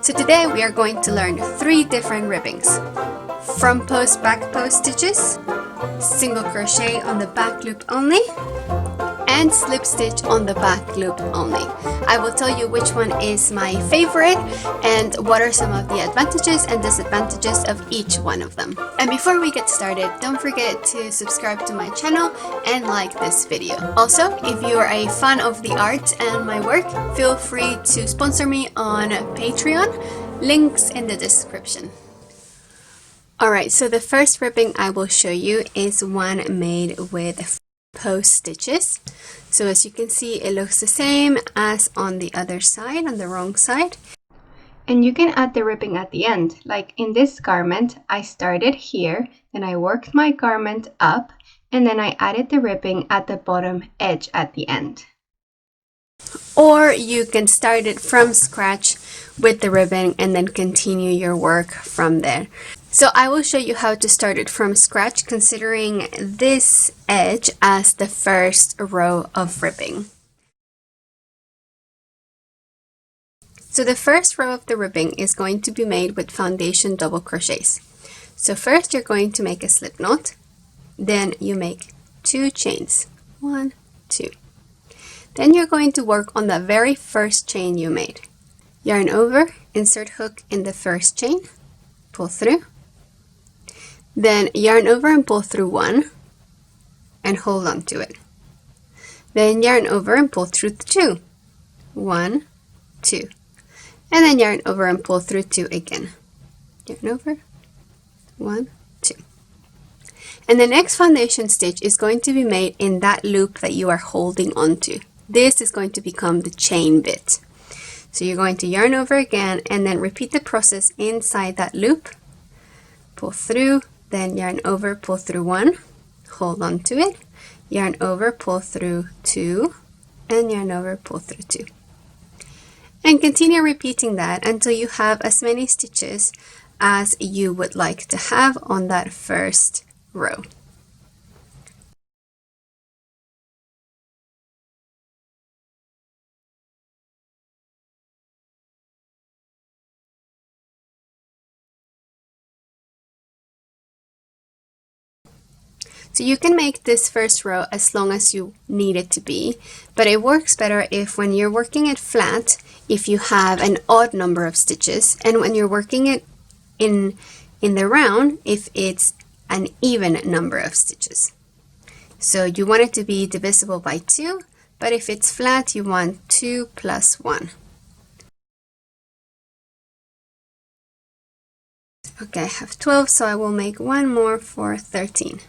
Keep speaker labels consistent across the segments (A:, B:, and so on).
A: So today we are going to learn 3 different ribbings: front post, back post stitches, single crochet on the back loop only, and slip stitch on the back loop only. I will tell you which one is my favorite and what are some of the advantages and disadvantages of each one of them. And before we get started, don't forget to subscribe to my channel and like this video. Also, if you are a fan of the art and my work, feel free to sponsor me on Patreon, links in the description. Alright, so the first ribbing I will show you is one made with post stitches. So as you can see, it looks the same as on the other side, on the wrong side. And you can add the ribbing at the end. Like in this garment, I started here, then I worked my garment up, and then I added the ribbing at the bottom edge at the end. Or you can start it from scratch with the ribbon and then continue your work from there. So I will show you how to start it from scratch, considering this edge as the first row of ribbing. So the first row of the ribbing is going to be made with foundation double crochets. So first you're going to make a slip knot, then you make 2 chains, 1, 2. Then you're going to work on the very first chain you made. Yarn over, insert hook in the first chain, pull through. Then yarn over and pull through 1 and hold on to it. Then yarn over and pull through 2. 1, 2. And then yarn over and pull through 2 again. Yarn over, 1, 2. And the next foundation stitch is going to be made in that loop that you are holding onto. This is going to become the chain bit. So you're going to yarn over again and then repeat the process inside that loop. Pull through, then yarn over, pull through 1, hold on to it, yarn over, pull through 2, and yarn over, pull through 2. And continue repeating that until you have as many stitches as you would like to have on that first row. So you can make this first row as long as you need it to be, but it works better if when you're working it flat, if you have an odd number of stitches, and when you're working it in the round, if it's an even number of stitches. So you want it to be divisible by 2, but if it's flat, you want 2 plus 1. Okay, I have 12, so I will make one more for 13.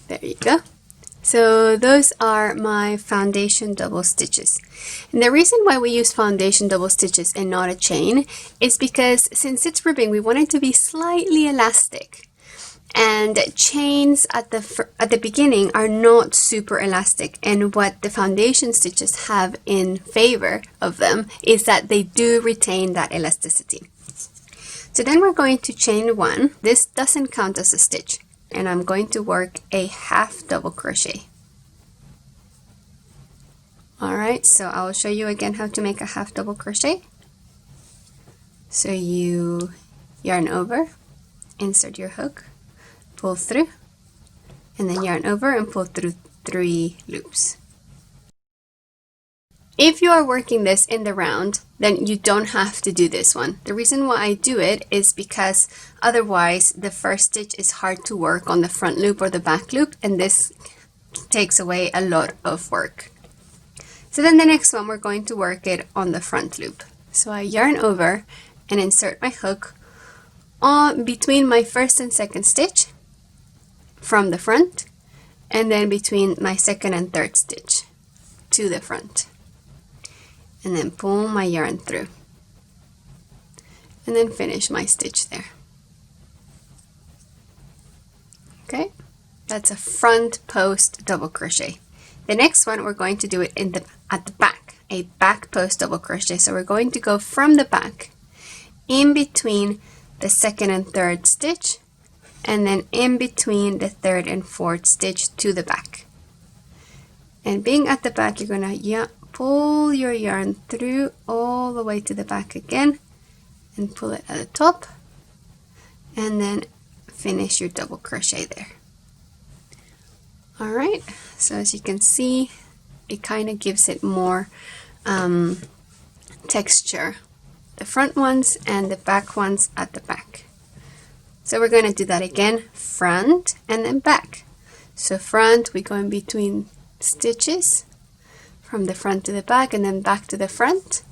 A: There you go. So those are my foundation double stitches. And the reason why we use foundation double stitches and not a chain is because since it's ribbing, we want it to be slightly elastic. And chains at the beginning are not super elastic. And what the foundation stitches have in favor of them is that they do retain that elasticity. So then we're going to chain 1. This doesn't count as a stitch. And I'm going to work a half double crochet. Alright, so I will show you again how to make a half double crochet. So you yarn over, insert your hook, pull through, and then yarn over and pull through 3 loops. If you are working this in the round, then you don't have to do this one. The reason why I do it is because otherwise the first stitch is hard to work on the front loop or the back loop, and this takes away a lot of work. So then the next one, we're going to work it on the front loop. So I yarn over and insert my hook on between my first and second stitch from the front, and then between my second and third stitch to the front. And then pull my yarn through and then finish my stitch there. Okay, that's a front post double crochet. The next one, we're going to do it at the back, a back post double crochet. So we're going to go from the back in between the second and third stitch, and then in between the third and fourth stitch to the back. And being at the back, you're gonna pull your yarn through all the way to the back again and pull it at the top, and then finish your double crochet there. All right, so as you can see, it kind of gives it more texture, the front ones and the back ones at the back. So we're going to do that again, front and then back. So front, we go in between stitches from the front to the back, and then back to the front,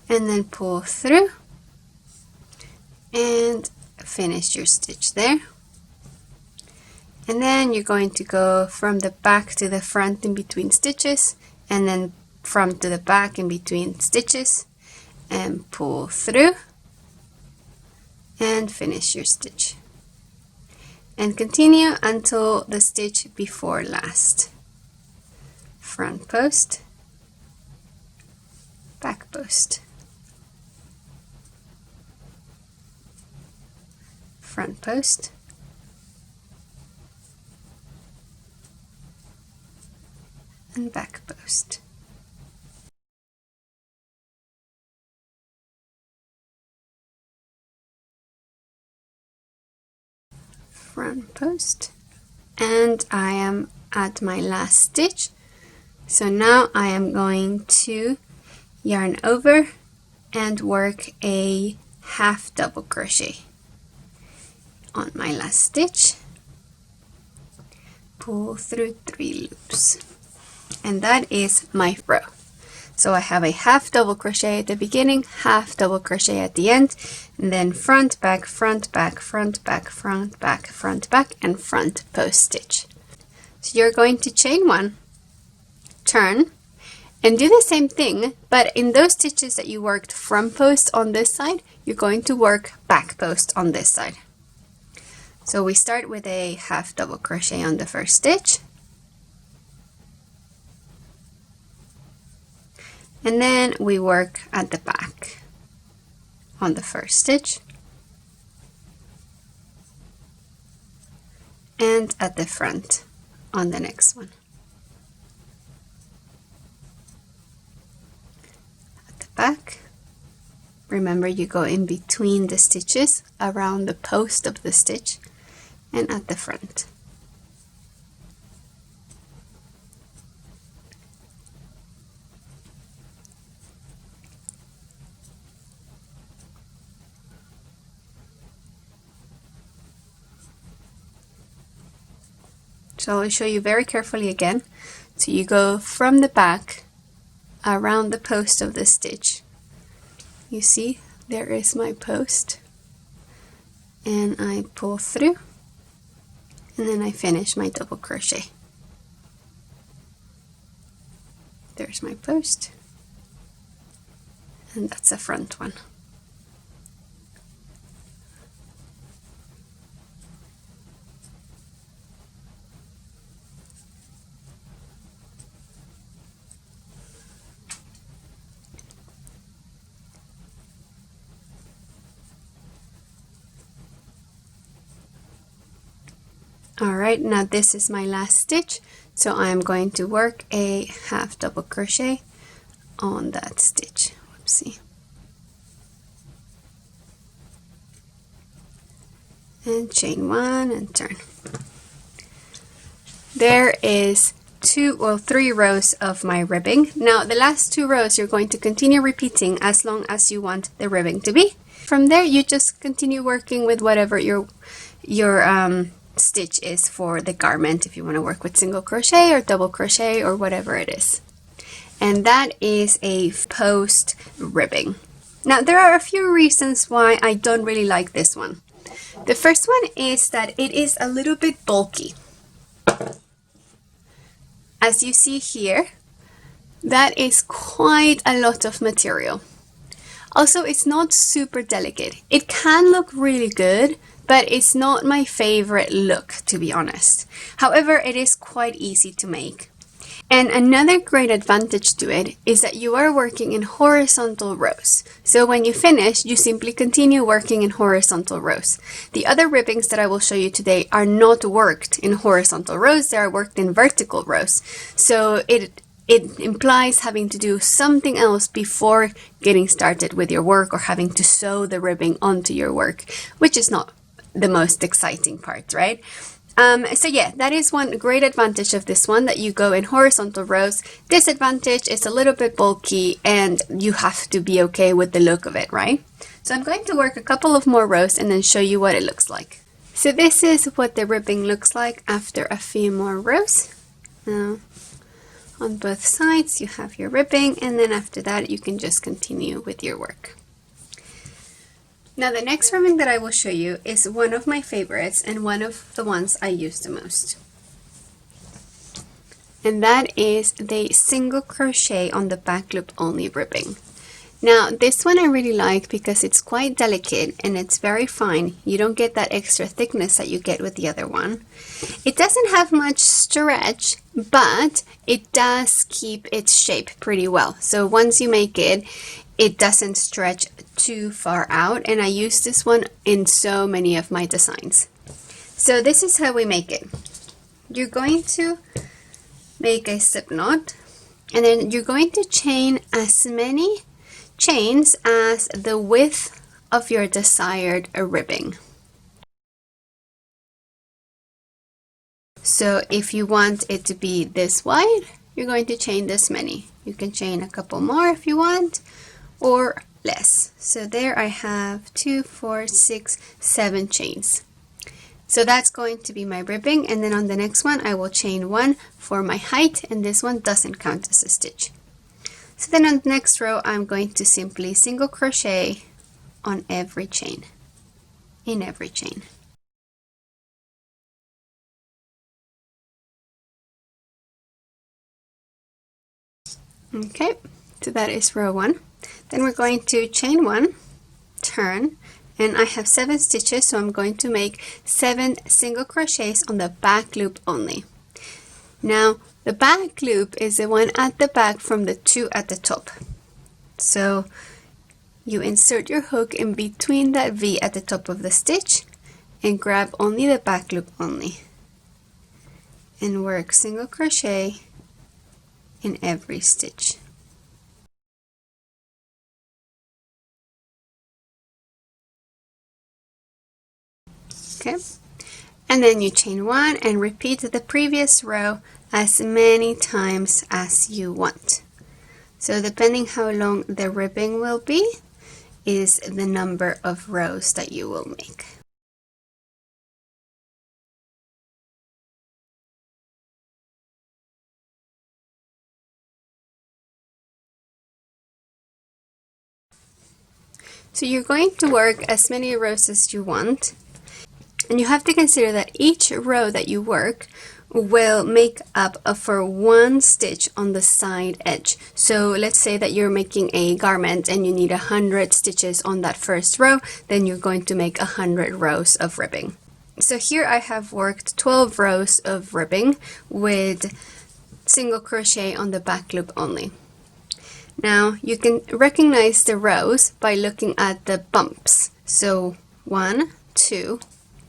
A: and then pull through and finish your stitch there. And then you're going to go from the back to the front in between stitches, and then front to the back in between stitches, and pull through and finish your stitch. And continue until the stitch before last. Front post, back post, front post, and back post. Front post, and I am at my last stitch. So now I am going to yarn over and work a half double crochet on my last stitch, pull through 3 loops, and that is my row. So I have a half double crochet at the beginning, half double crochet at the end, and then front, back, front, back, front, back, front, back, front, back, and front post stitch. So you're going to chain 1, turn, and do the same thing, but in those stitches that you worked front post on this side, you're going to work back post on this side. So we start with a half double crochet on the first stitch, and then we work at the back on the first stitch, and at the front on the next one. At the back, remember you go in between the stitches around the post of the stitch, and at the front. So I'll show you very carefully again. So you go from the back around the post of the stitch. You see, there is my post. And I pull through, and then I finish my double crochet. There's my post, and that's the front one. Alright, now this is my last stitch, so I'm going to work a half double crochet on that stitch. Whoopsie. And chain 1 and turn. There is 3 rows of my ribbing. Now the last 2 rows you're going to continue repeating as long as you want the ribbing to be. From there you just continue working with whatever your stitch is for the garment, if you want to work with single crochet or double crochet or whatever it is. And that is a post ribbing. Now there are a few reasons why I don't really like this one. The first one is that it is a little bit bulky. As you see here, that is quite a lot of material. Also, it's not super delicate. It can look really good, but it's not my favorite look, to be honest. However, it is quite easy to make. And another great advantage to it is that you are working in horizontal rows. So when you finish, you simply continue working in horizontal rows. The other ribbings that I will show you today are not worked in horizontal rows, they are worked in vertical rows. So it implies having to do something else before getting started with your work, or having to sew the ribbing onto your work, which is not the most exciting part, right? So yeah, that is one great advantage of this one, that you go in horizontal rows. Disadvantage is a little bit bulky and you have to be okay with the look of it, right? So I'm going to work a couple of more rows and then show you what it looks like. So this is what the ribbing looks like after a few more rows. Now, on both sides you have your ribbing, and then after that you can just continue with your work. Now the next ribbing that I will show you is one of my favorites and one of the ones I use the most. And that is the single crochet on the back loop only ribbing. Now this one I really like because it's quite delicate and it's very fine. You don't get that extra thickness that you get with the other one. It doesn't have much stretch, but it does keep its shape pretty well. So once you make it, it doesn't stretch too far out, and I use this one in so many of my designs. So this is how we make it. You're going to make a slip knot, and then you're going to chain as many chains as the width of your desired ribbing. So if you want it to be this wide, you're going to chain this many. You can chain a couple more if you want, or less. So there I have 2, 4, 6, 7 chains. So that's going to be my ribbing, and then on the next one I will chain 1 for my height, and this one doesn't count as a stitch. So then on the next row I'm going to simply single crochet on every chain, in every chain. Okay, so that is row 1. Then we're going to chain 1, turn, and I have 7 stitches, so I'm going to make 7 single crochets on the back loop only. Now the back loop is the one at the back from the 2 at the top. So you insert your hook in between that V at the top of the stitch and grab only the back loop only, and work single crochet in every stitch. Okay, and then you chain 1 and repeat the previous row as many times as you want. So depending how long the ribbing will be is the number of rows that you will make. So you're going to work as many rows as you want, and you have to consider that each row that you work will make up for 1 stitch on the side edge. So let's say that you're making a garment and you need 100 stitches on that first row, then you're going to make 100 rows of ribbing. So here I have worked 12 rows of ribbing with single crochet on the back loop only. Now you can recognize the rows by looking at the bumps. So 1, 2,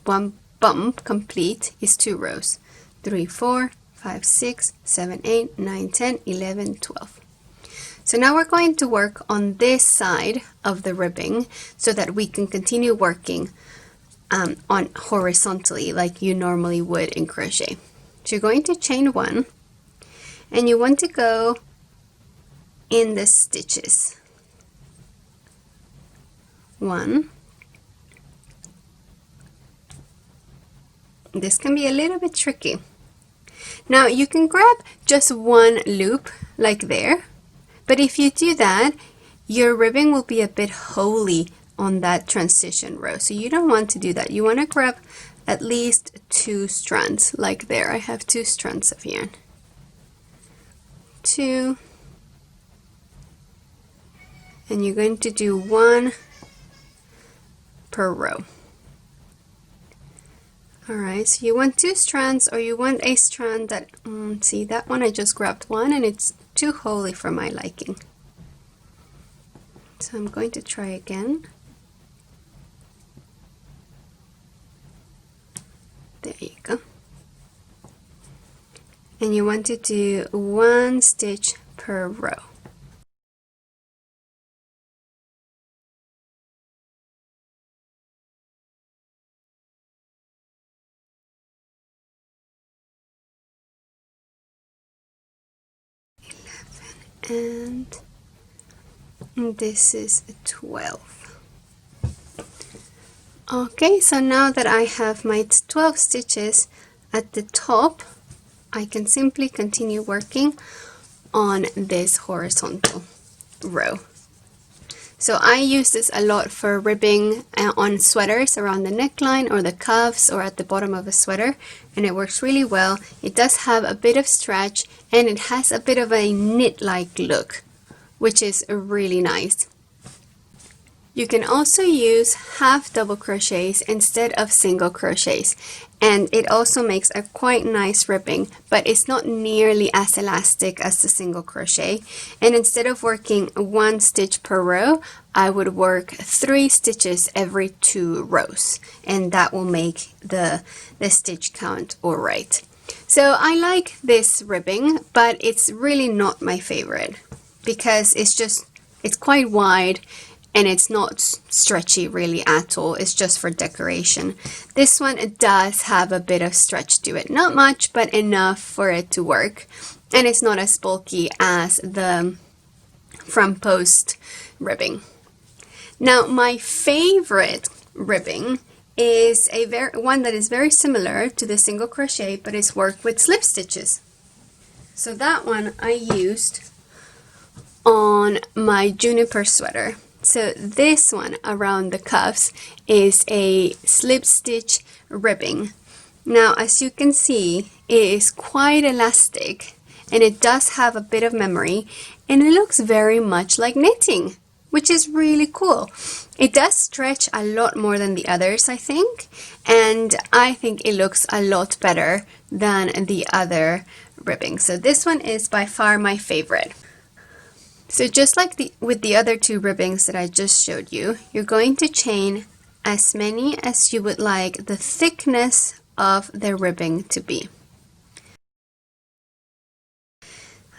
A: 1 bump complete is 2 rows. 3, 4, 5, 6, 7, 8, 9, 10, 11, 12. So now we're going to work on this side of the ribbing so that we can continue working on horizontally like you normally would in crochet. So you're going to chain 1, and you want to go in the stitches. 1. This can be a little bit tricky. Now you can grab just 1 loop like there, but if you do that, your ribbing will be a bit holey on that transition row. So you don't want to do that. You want to grab at least 2 strands like there. I have 2 strands of yarn. 2. And you're going to do 1 per row. Alright, so you want 2 strands, or you want a strand that, see that one I just grabbed one and it's too holy for my liking. So I'm going to try again. There you go. And you want to do 1 stitch per row. And this is 12. Okay, so now that I have my 12 stitches at the top, I can simply continue working on this horizontal row. So I use this a lot for ribbing on sweaters around the neckline or the cuffs or at the bottom of a sweater, and it works really well. It does have a bit of stretch and it has a bit of a knit-like look, which is really nice. You can also use half double crochets instead of single crochets, and it also makes a quite nice ribbing, but it's not nearly as elastic as the single crochet. And instead of working 1 stitch per row, I would work 3 stitches every 2 rows, and that will make the stitch count alright. So I like this ribbing, but it's really not my favorite because it's quite wide and it's not stretchy really at all. It's just for decoration. This one, it does have a bit of stretch to it. Not much, but enough for it to work. And it's not as bulky as the From Post ribbing. Now, my favorite ribbing is one that is very similar to the single crochet, but it's worked with slip stitches. So that one I used on my juniper sweater. So this one around the cuffs is a slip stitch ribbing. Now, as you can see, it is quite elastic and it does have a bit of memory, and it looks very much like knitting, which is really cool. It does stretch a lot more than the others, I think, and I think it looks a lot better than the other ribbing. So this one is by far my favorite. So just like with the other 2 ribbings that I just showed you, you're going to chain as many as you would like the thickness of the ribbing to be.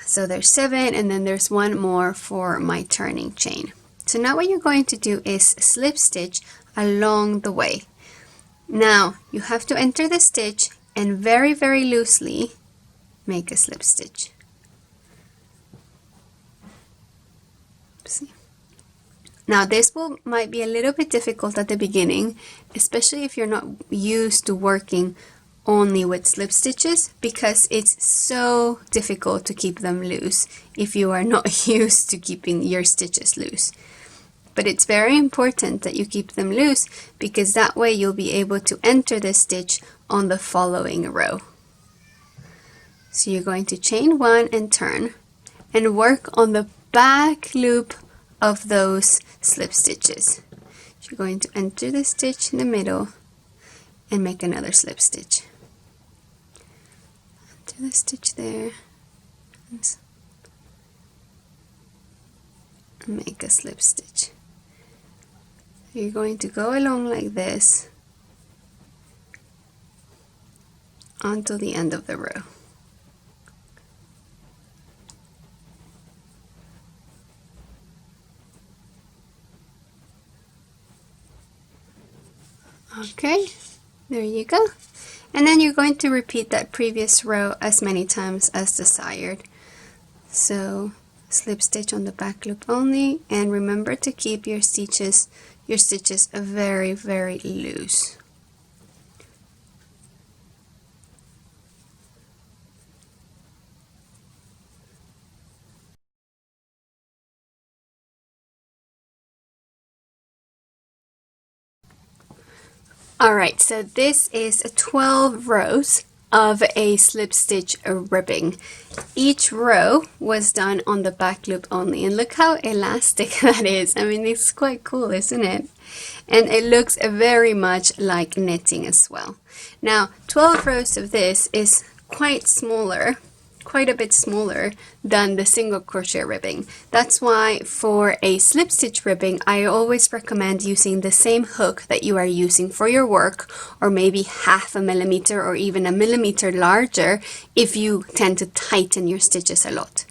A: So there's 7, and then there's 1 more for my turning chain. So now what you're going to do is slip stitch along the way. Now you have to enter the stitch and very, very loosely make a slip stitch. See? Now this might be a little bit difficult at the beginning, especially if you're not used to working only with slip stitches, because it's so difficult to keep them loose if you are not used to keeping your stitches loose. But it's very important that you keep them loose, because that way you'll be able to enter the stitch on the following row. So you're going to chain 1 and turn and work on the back loop of those slip stitches. So you're going to enter the stitch in the middle and make another slip stitch. Enter the stitch there and make a slip stitch. You're going to go along like this until the end of the row. Okay, there you go. And then you're going to repeat that previous row as many times as desired. So slip stitch on the back loop only, and remember to keep your stitches very, very loose. Alright, so this is 12 rows of a slip stitch ribbing. Each row was done on the back loop only, and look how elastic that is. I mean, it's quite cool, isn't it? And it looks very much like knitting as well. Now 12 rows of this is quite a bit smaller than the single crochet ribbing. That's why for a slip stitch ribbing, I always recommend using the same hook that you are using for your work, or maybe half a millimeter or even a millimeter larger if you tend to tighten your stitches a lot.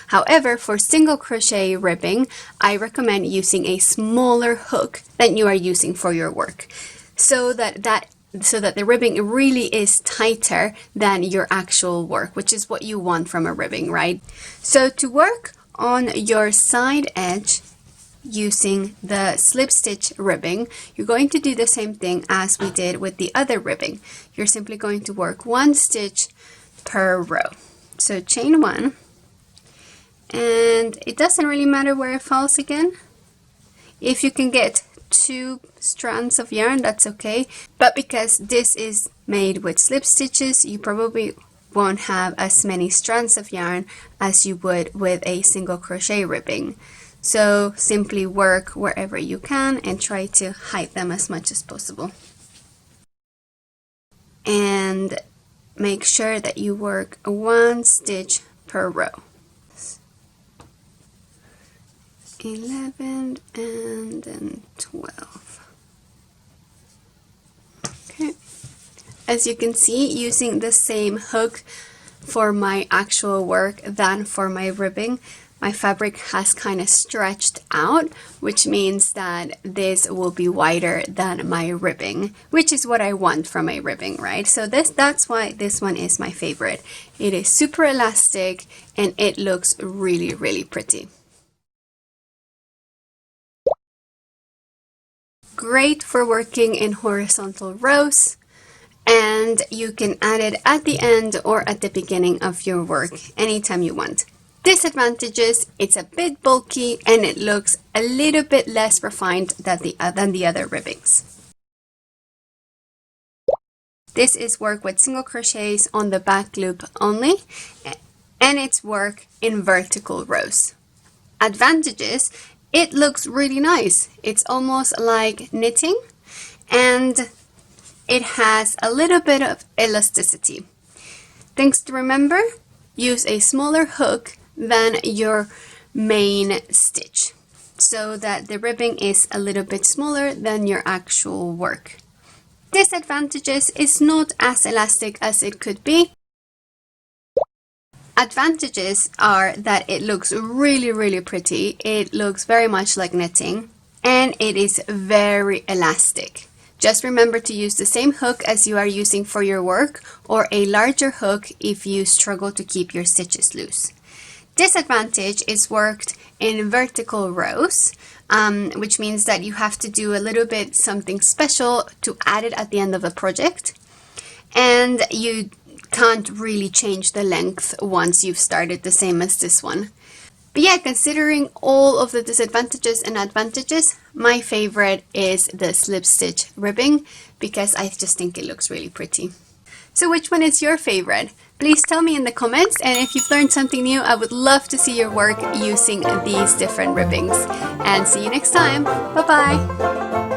A: However, for single crochet ribbing, I recommend using a smaller hook than you are using for your work, so that the ribbing really is tighter than your actual work, which is what you want from a ribbing, right? So to work on your side edge using the slip stitch ribbing, you're going to do the same thing as we did with the other ribbing. You're simply going to work 1 stitch per row. So chain 1, and it doesn't really matter where it falls again. If you can get 2 strands of yarn, that's okay, but because this is made with slip stitches, you probably won't have as many strands of yarn as you would with a single crochet ribbing. So simply work wherever you can and try to hide them as much as possible. And make sure that you work 1 stitch per row. 11 and then 12. Okay. As you can see, using the same hook for my actual work than for my ribbing, my fabric has kind of stretched out, which means that this will be wider than my ribbing, which is what I want from my ribbing, right? So that's why this one is my favorite. It is super elastic and it looks really, really pretty. Great for working in horizontal rows, and you can add it at the end or at the beginning of your work anytime you want. Disadvantages: it's a bit bulky and it looks a little bit less refined than the other ribbings. This is work with single crochets on the back loop only, and it's work in vertical rows. Advantages: it looks really nice. It's almost like knitting, and it has a little bit of elasticity. Things to remember: use a smaller hook than your main stitch, so that the ribbing is a little bit smaller than your actual work. Disadvantages: it's not as elastic as it could be. Advantages are that it looks really, really pretty. It looks very much like knitting, and it is very elastic. Just remember to use the same hook as you are using for your work, or a larger hook if you struggle to keep your stitches loose. Disadvantage is worked in vertical rows, which means that you have to do a little bit something special to add it at the end of a project, and you can't really change the length once you've started the same as this one. But yeah, considering all of the disadvantages and advantages, my favorite is the slip stitch ribbing because I just think it looks really pretty. So which one is your favorite? Please tell me in the comments, and if you've learned something new, I would love to see your work using these different ribbings. And see you next time. Bye bye!